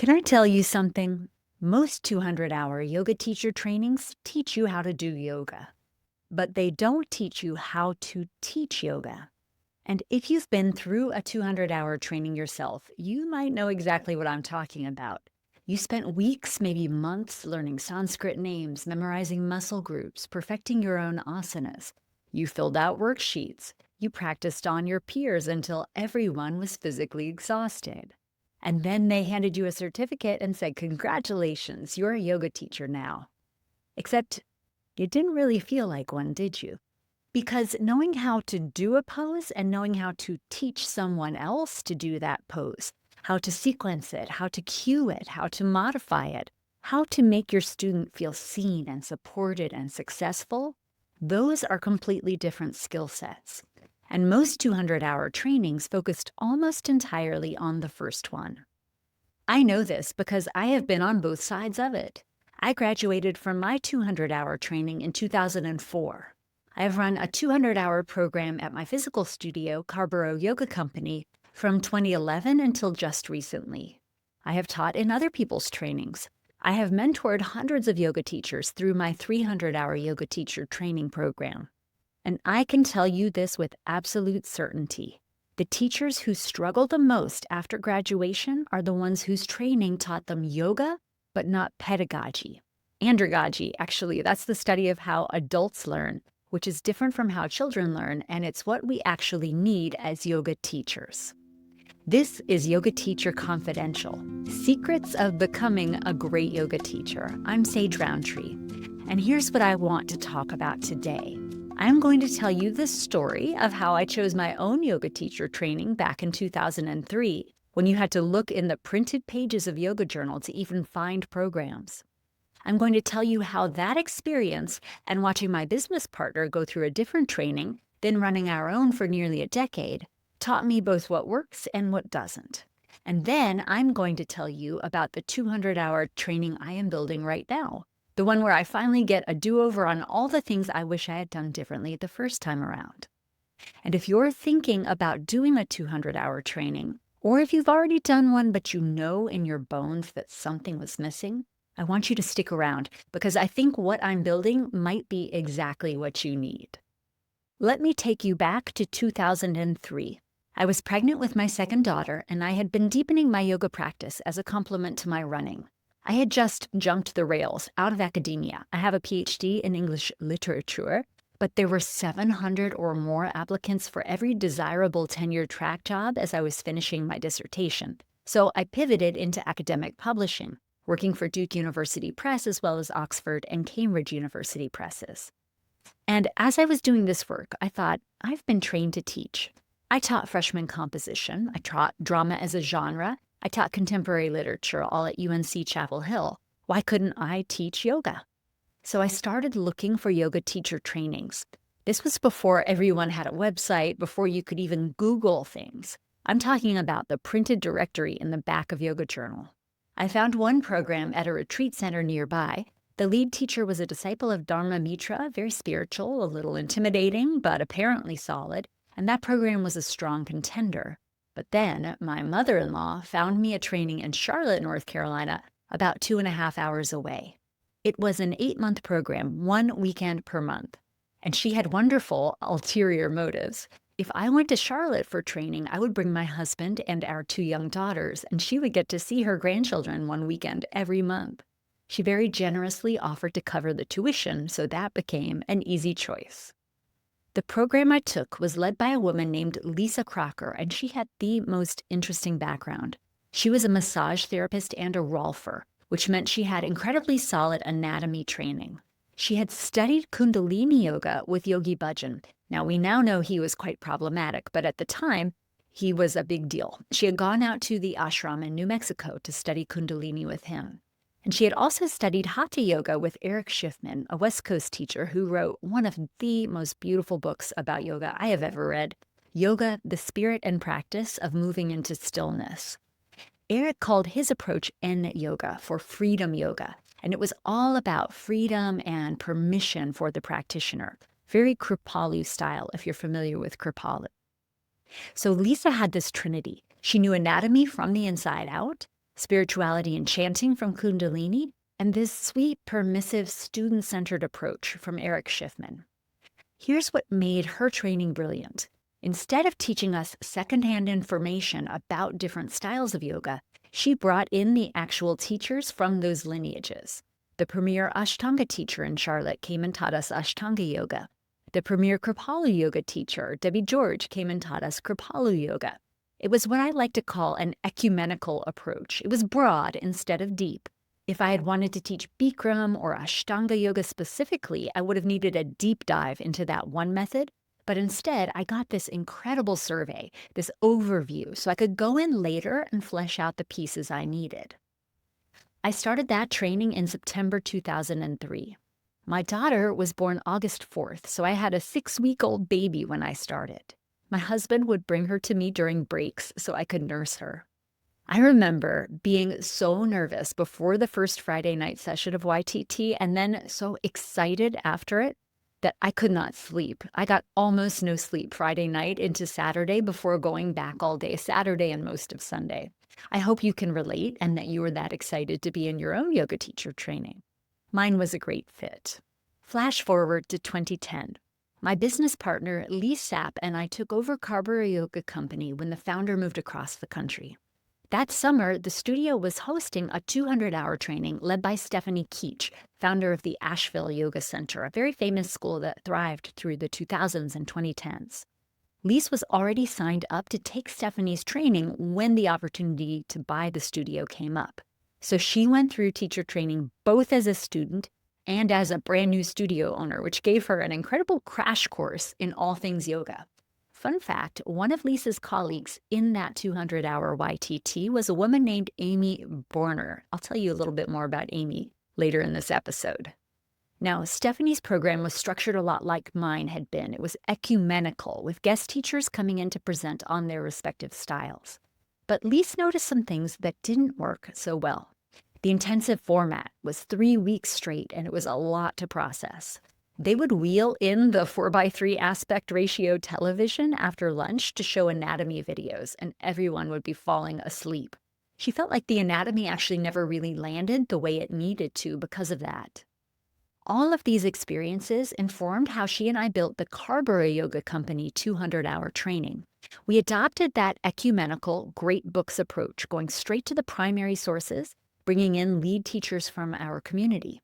Can I tell you something? Most 200-hour yoga teacher trainings teach you how to do yoga, but they don't teach you how to teach yoga. And if you've been through a 200-hour training yourself, you might know exactly what I'm talking about. You spent weeks, maybe months, learning Sanskrit names, memorizing muscle groups, perfecting your own asanas. You filled out worksheets. You practiced on your peers until everyone was physically exhausted. And then they handed you a certificate and said, "Congratulations, you're a yoga teacher now." Except you didn't really feel like one, did you? Because knowing how to do a pose and knowing how to teach someone else to do that pose, how to sequence it, how to cue it, how to modify it, how to make your student feel seen and supported and successful, those are completely different skill sets. And most 200-hour trainings focused almost entirely on the first one. I know this because I have been on both sides of it. I graduated from my 200-hour training in 2004. I have run a 200-hour program at my physical studio, Carborough Yoga Company, from 2011 until just recently. I have taught in other people's trainings. I have mentored hundreds of yoga teachers through my 300-hour yoga teacher training program. And I can tell you this with absolute certainty. The teachers who struggle the most after graduation are the ones whose training taught them yoga, but not pedagogy. Andragogy, actually, that's the study of how adults learn, which is different from how children learn, and it's what we actually need as yoga teachers. This is Yoga Teacher Confidential, Secrets of Becoming a Great Yoga Teacher. I'm Sage Rountree, and here's what I want to talk about today. I'm going to tell you the story of how I chose my own yoga teacher training back in 2003, when you had to look in the printed pages of Yoga Journal to even find programs. I'm going to tell you how that experience and watching my business partner go through a different training, then running our own for nearly a decade, taught me both what works and what doesn't. And then I'm going to tell you about the 200-hour training I am building right now. The one where I finally get a do-over on all the things I wish I had done differently the first time around. And if you're thinking about doing a 200-hour training, or if you've already done one but you know in your bones that something was missing, I want you to stick around because I think what I'm building might be exactly what you need. Let me take you back to 2003. I was pregnant with my second daughter, and I had been deepening my yoga practice as a complement to my running. I had just jumped the rails out of academia. I have a PhD in English literature, but there were 700 or more applicants for every desirable tenure track job as I was finishing my dissertation. So I pivoted into academic publishing, working for Duke University Press as well as Oxford and Cambridge University presses. And as I was doing this work, I thought, I've been trained to teach. I taught freshman composition. I taught drama as a genre. I taught contemporary literature, all at UNC Chapel Hill. Why couldn't I teach yoga? So I started looking for yoga teacher trainings. This was before everyone had a website, before you could even Google things. I'm talking about the printed directory in the back of Yoga Journal. I found one program at a retreat center nearby. The lead teacher was a disciple of Dharma Mitra, very spiritual, a little intimidating, but apparently solid, and that program was a strong contender. But then my mother-in-law found me a training in Charlotte, North Carolina, about 2.5 hours away. It was an 8-month program, 1 weekend per month. And she had wonderful ulterior motives. If I went to Charlotte for training, I would bring my husband and our 2 young daughters, and she would get to see her grandchildren 1 weekend every month. She very generously offered to cover the tuition, so that became an easy choice. The program I took was led by a woman named Lisa Crocker, and she had the most interesting background. She was a massage therapist and a rolfer, which meant she had incredibly solid anatomy training. She had studied Kundalini yoga with Yogi Bhajan. Now, we now know he was quite problematic, but at the time, he was a big deal. She had gone out to the ashram in New Mexico to study Kundalini with him. And she had also studied Hatha Yoga with Eric Schiffman, a West Coast teacher who wrote one of the most beautiful books about yoga I have ever read, Yoga, the Spirit and Practice of Moving into Stillness. Eric called his approach En Yoga for freedom yoga, and it was all about freedom and permission for the practitioner, very Kripalu style, if you're familiar with Kripalu. So Lisa had this trinity. She knew anatomy from the inside out, spirituality and chanting from Kundalini, and this sweet, permissive, student-centered approach from Eric Schiffman. Here's what made her training brilliant. Instead of teaching us secondhand information about different styles of yoga, she brought in the actual teachers from those lineages. The premier Ashtanga teacher in Charlotte came and taught us Ashtanga yoga. The premier Kripalu yoga teacher, Debbie George, came and taught us Kripalu yoga. It was what I like to call an ecumenical approach. It was broad instead of deep. If I had wanted to teach Bikram or Ashtanga yoga specifically, I would have needed a deep dive into that one method. But instead, I got this incredible survey, this overview, so I could go in later and flesh out the pieces I needed. I started that training in September 2003. My daughter was born August 4th, so I had a 6-week-old baby when I started. My husband would bring her to me during breaks so I could nurse her. I remember being so nervous before the first Friday night session of YTT and then so excited after it that I could not sleep. I got almost no sleep Friday night into Saturday before going back all day Saturday and most of Sunday. I hope you can relate and that you were that excited to be in your own yoga teacher training. Mine was a great fit. Flash forward to 2010. My business partner, Lee Sapp, and I took over Carbureau Yoga Company when the founder moved across the country. That summer, the studio was hosting a 200-hour training led by Stephanie Keach, founder of the Asheville Yoga Center, a very famous school that thrived through the 2000s and 2010s. Lise was already signed up to take Stephanie's training when the opportunity to buy the studio came up. So she went through teacher training both as a student and as a brand new studio owner, which gave her an incredible crash course in all things yoga. Fun fact, one of Lisa's colleagues in that 200-hour YTT was a woman named Amy Boerner. I'll tell you a little bit more about Amy later in this episode. Now, Stephanie's program was structured a lot like mine had been. It was ecumenical, with guest teachers coming in to present on their respective styles. But Lisa noticed some things that didn't work so well. The intensive format was 3 weeks straight, and it was a lot to process. They would wheel in the 4:3 aspect ratio television after lunch to show anatomy videos, and everyone would be falling asleep. She felt like the anatomy actually never really landed the way it needed to because of that. All of these experiences informed how she and I built the Carbureau Yoga Company 200-hour training. We adopted that ecumenical great books approach, going straight to the primary sources, bringing in lead teachers from our community.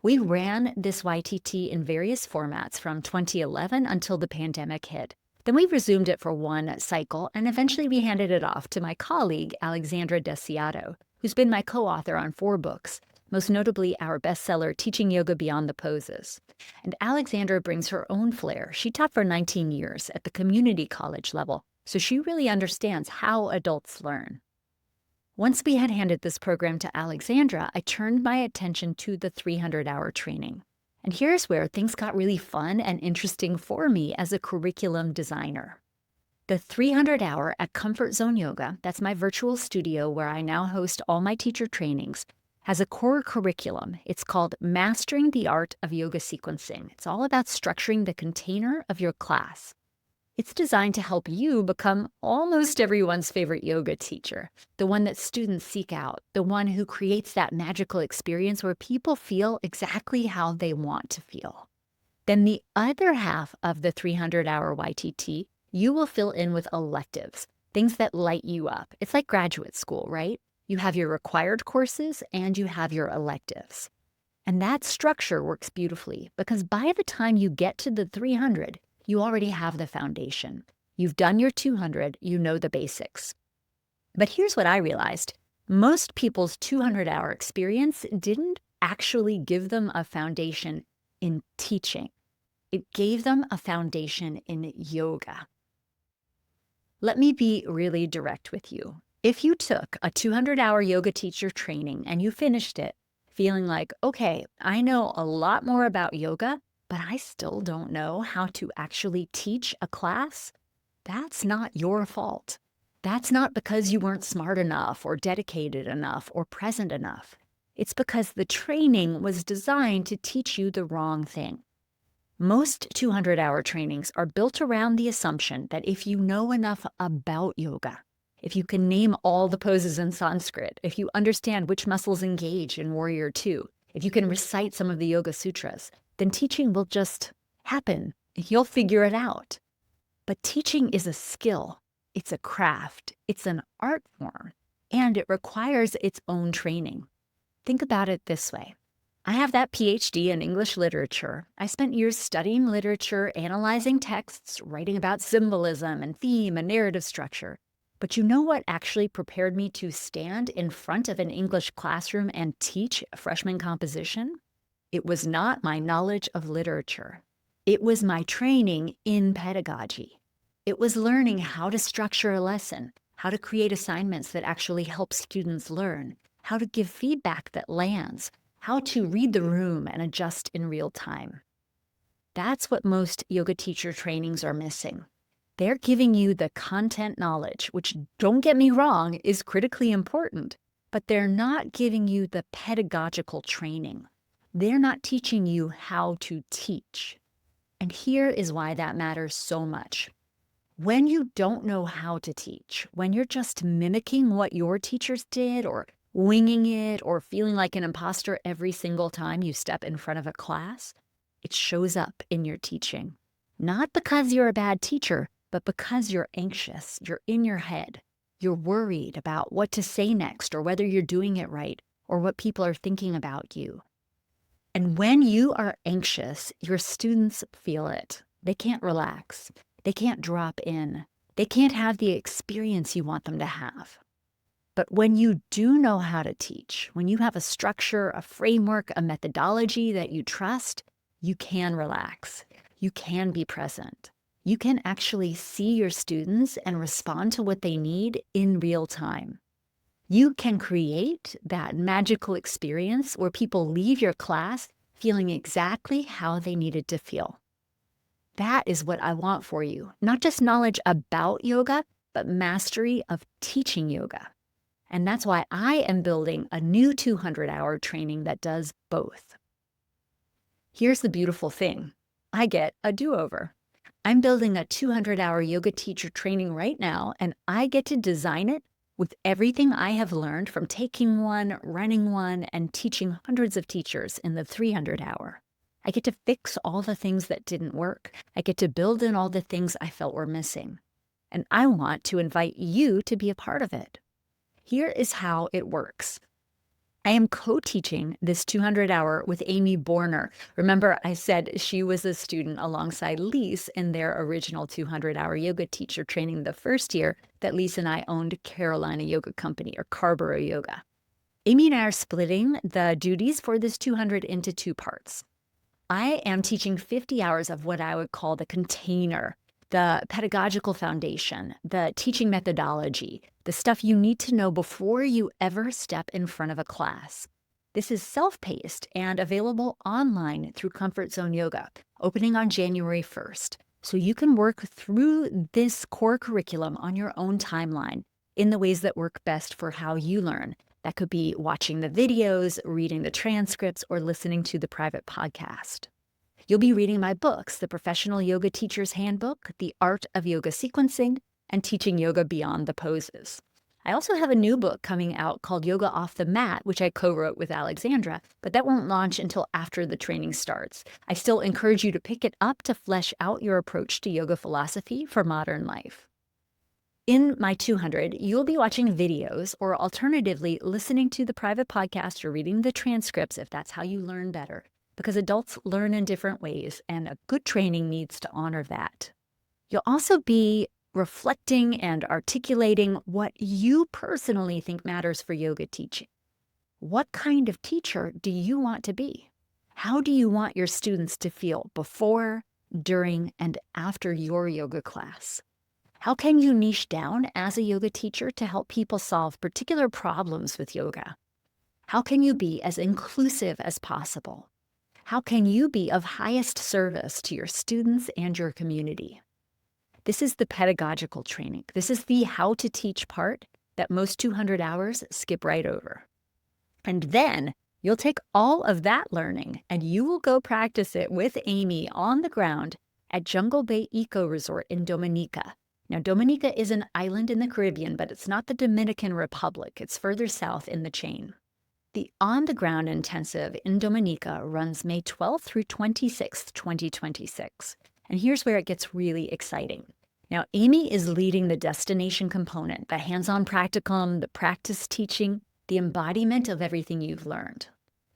We ran this YTT in various formats from 2011 until the pandemic hit. Then we resumed it for one cycle, and eventually we handed it off to my colleague, Alexandra Desiato, who's been my co-author on 4 books, most notably our bestseller, Teaching Yoga Beyond the Poses. And Alexandra brings her own flair. She taught for 19 years at the community college level, so she really understands how adults learn. Once we had handed this program to Alexandra, I turned my attention to the 300-hour training. And here's where things got really fun and interesting for me as a curriculum designer. The 300-hour at Comfort Zone Yoga, that's my virtual studio where I now host all my teacher trainings, has a core curriculum. It's called Mastering the Art of Yoga Sequencing. It's all about structuring the container of your class. It's designed to help you become almost everyone's favorite yoga teacher, the one that students seek out, the one who creates that magical experience where people feel exactly how they want to feel. Then the other half of the 300-hour YTT, you will fill in with electives, things that light you up. It's like graduate school, right? You have your required courses and you have your electives. And that structure works beautifully because by the time you get to the 300, you already have the foundation. You've done your 200, you know the basics. But here's what I realized. Most people's 200-hour experience didn't actually give them a foundation in teaching. It gave them a foundation in yoga. Let me be really direct with you. If you took a 200-hour yoga teacher training and you finished it feeling like, okay, I know a lot more about yoga, but I still don't know how to actually teach a class, that's not your fault. That's not because you weren't smart enough or dedicated enough or present enough. It's because the training was designed to teach you the wrong thing. Most 200-hour trainings are built around the assumption that if you know enough about yoga, if you can name all the poses in Sanskrit, if you understand which muscles engage in Warrior Two, if you can recite some of the Yoga Sutras, then teaching will just happen. You'll figure it out. But teaching is a skill. It's a craft. It's an art form. And it requires its own training. Think about it this way. I have that PhD in English literature. I spent years studying literature, analyzing texts, writing about symbolism and theme and narrative structure. But you know what actually prepared me to stand in front of an English classroom and teach freshman composition? It was not my knowledge of literature. It was my training in pedagogy. It was learning how to structure a lesson, how to create assignments that actually help students learn, how to give feedback that lands, how to read the room and adjust in real time. That's what most yoga teacher trainings are missing. They're giving you the content knowledge, which, don't get me wrong, is critically important, but they're not giving you the pedagogical training. They're not teaching you how to teach. And here is why that matters so much. When you don't know how to teach, when you're just mimicking what your teachers did or winging it or feeling like an imposter every single time you step in front of a class, it shows up in your teaching. Not because you're a bad teacher, but because you're anxious, you're in your head, you're worried about what to say next or whether you're doing it right or what people are thinking about you. And when you are anxious, your students feel it. They can't relax. They can't drop in. They can't have the experience you want them to have. But when you do know how to teach, when you have a structure, a framework, a methodology that you trust, you can relax. You can be present. You can actually see your students and respond to what they need in real time. You can create that magical experience where people leave your class feeling exactly how they needed to feel. That is what I want for you. Not just knowledge about yoga, but mastery of teaching yoga. And that's why I am building a new 200-hour training that does both. Here's the beautiful thing. I get a do-over. I'm building a 200-hour yoga teacher training right now, and I get to design it with everything I have learned from taking one, running one, and teaching hundreds of teachers in the 300-hour. I get to fix all the things that didn't work. I get to build in all the things I felt were missing. And I want to invite you to be a part of it. Here is how it works. I am co-teaching this 200-hour with Amy Boerner. Remember, I said she was a student alongside Lise in their original 200-hour yoga teacher training the first year that Lise and I owned Carolina Yoga Company, or Carborough Yoga. Amy and I are splitting the duties for this 200 into two parts. I am teaching 50 hours of what I would call the container, the pedagogical foundation, the teaching methodology, the stuff you need to know before you ever step in front of a class. This is self-paced and available online through Comfort Zone Yoga, opening on January 1st. So you can work through this core curriculum on your own timeline in the ways that work best for how you learn. That could be watching the videos, reading the transcripts, or listening to the private podcast. You'll be reading my books, The Professional Yoga Teacher's Handbook, The Art of Yoga Sequencing, and Teaching Yoga Beyond the Poses. I also have a new book coming out called Yoga Off the Mat, which I co-wrote with Alexandra, but that won't launch until after the training starts. I still encourage you to pick it up to flesh out your approach to yoga philosophy for modern life. In my 200, you'll be watching videos or alternatively listening to the private podcast or reading the transcripts if that's how you learn better, because adults learn in different ways and a good training needs to honor that. You'll also be reflecting and articulating what you personally think matters for yoga teaching. What kind of teacher do you want to be? How do you want your students to feel before, during, and after your yoga class? How can you niche down as a yoga teacher to help people solve particular problems with yoga? How can you be as inclusive as possible? How can you be of highest service to your students and your community? This is the pedagogical training. This is the how to teach part that most 200 hours skip right over. And then you'll take all of that learning and you will go practice it with Amy on the ground at Jungle Bay Eco Resort in Dominica. Now, Dominica is an island in the Caribbean, but it's not the Dominican Republic. It's further south in the chain. The on-the-ground intensive in Dominica runs May 12th through 26th, 2026. And here's where it gets really exciting. Now, Amy is leading the destination component, the hands-on practicum, the practice teaching, the embodiment of everything you've learned.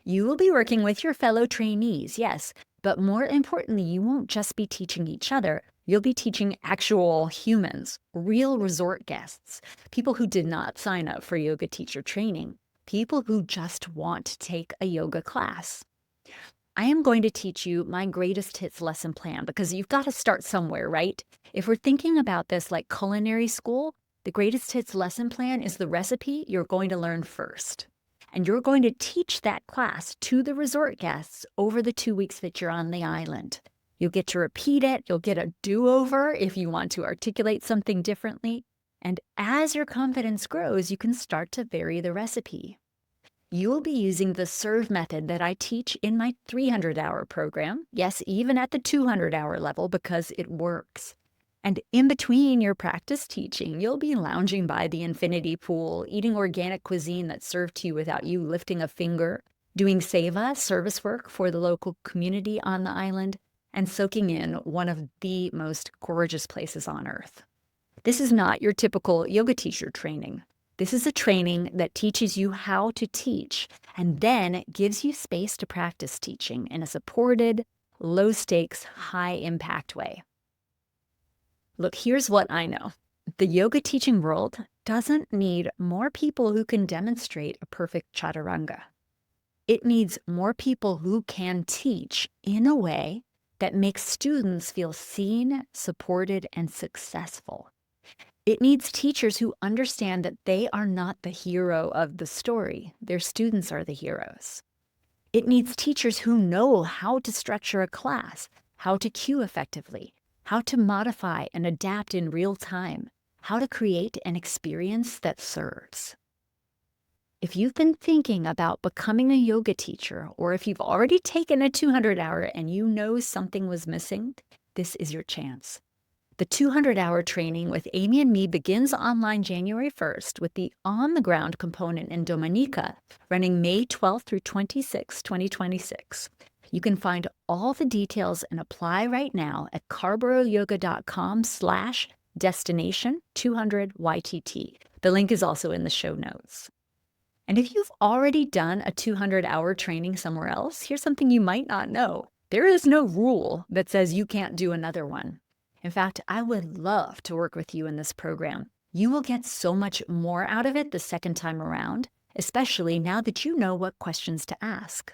You will be working with your fellow trainees, yes, but more importantly, you won't just be teaching each other. You'll be teaching actual humans, real resort guests, people who did not sign up for yoga teacher training, people who just want to take a yoga class. I am going to teach you my greatest hits lesson plan because you've got to start somewhere, right? If we're thinking about this like culinary school, the greatest hits lesson plan is the recipe you're going to learn first. And you're going to teach that class to the resort guests over the 2 weeks that you're on the island. You'll get to repeat it. You'll get a do-over if you want to articulate something differently. And as your confidence grows, you can start to vary the recipe. You will be using the serve method that I teach in my 300-hour program. Yes, even at the 200-hour level because it works. And in between your practice teaching, you'll be lounging by the infinity pool, eating organic cuisine that's served to you without you lifting a finger, doing seva, service work for the local community on the island, and soaking in one of the most gorgeous places on earth. This is not your typical yoga teacher training. This is a training that teaches you how to teach and then gives you space to practice teaching in a supported, low-stakes, high-impact way. Look, here's what I know. The yoga teaching world doesn't need more people who can demonstrate a perfect chaturanga. It needs more people who can teach in a way that makes students feel seen, supported, and successful. It needs teachers who understand that they are not the hero of the story. Their students are the heroes. It needs teachers who know how to structure a class, how to cue effectively, how to modify and adapt in real time, how to create an experience that serves. If you've been thinking about becoming a yoga teacher, or if you've already taken a 200-hour and you know something was missing, this is your chance. The 200-hour training with Amy and me begins online January 1st with the on-the-ground component in Dominica running May 12th through 26th, 2026. You can find all the details and apply right now at carboroughyoga.com/destination200YTT. The link is also in the show notes. And if you've already done a 200-hour training somewhere else, here's something you might not know. There is no rule that says you can't do another one. In fact, I would love to work with you in this program. You will get so much more out of it the second time around, especially now that you know what questions to ask.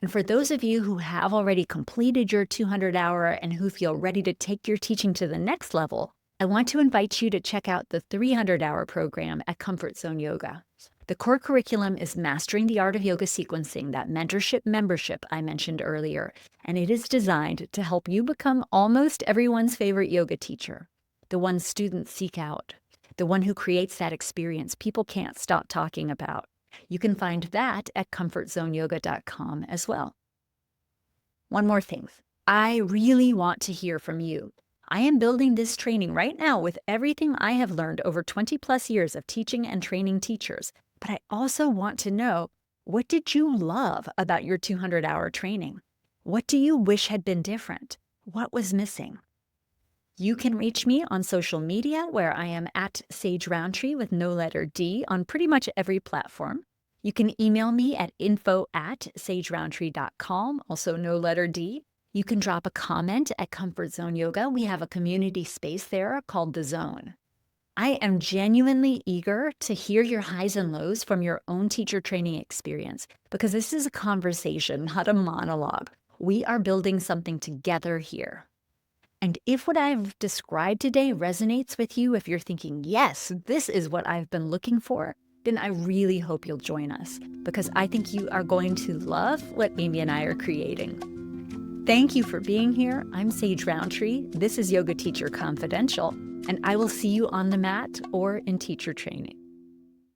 And for those of you who have already completed your 200-hour and who feel ready to take your teaching to the next level, I want to invite you to check out the 300-hour program at Comfort Zone Yoga. The core curriculum is Mastering the Art of Yoga Sequencing, that mentorship membership I mentioned earlier, and it is designed to help you become almost everyone's favorite yoga teacher, the one students seek out, the one who creates that experience people can't stop talking about. You can find that at comfortzoneyoga.com as well. One more thing. I really want to hear from you. I am building this training right now with everything I have learned over 20 plus years of teaching and training teachers. But I also want to know, what did you love about your 200-hour training? What do you wish had been different? What was missing? You can reach me on social media where I am at Sage Rountree with no letter D on pretty much every platform. You can email me at info@sagerountree.com, also no letter D. You can drop a comment at Comfort Zone Yoga. We have a community space there called The Zone. I am genuinely eager to hear your highs and lows from your own teacher training experience because this is a conversation, not a monologue. We are building something together here. And if what I've described today resonates with you, if you're thinking, yes, this is what I've been looking for, then I really hope you'll join us because I think you are going to love what Amy and I are creating. Thank you for being here. I'm Sage Rountree. This is Yoga Teacher Confidential, and I will see you on the mat or in teacher training.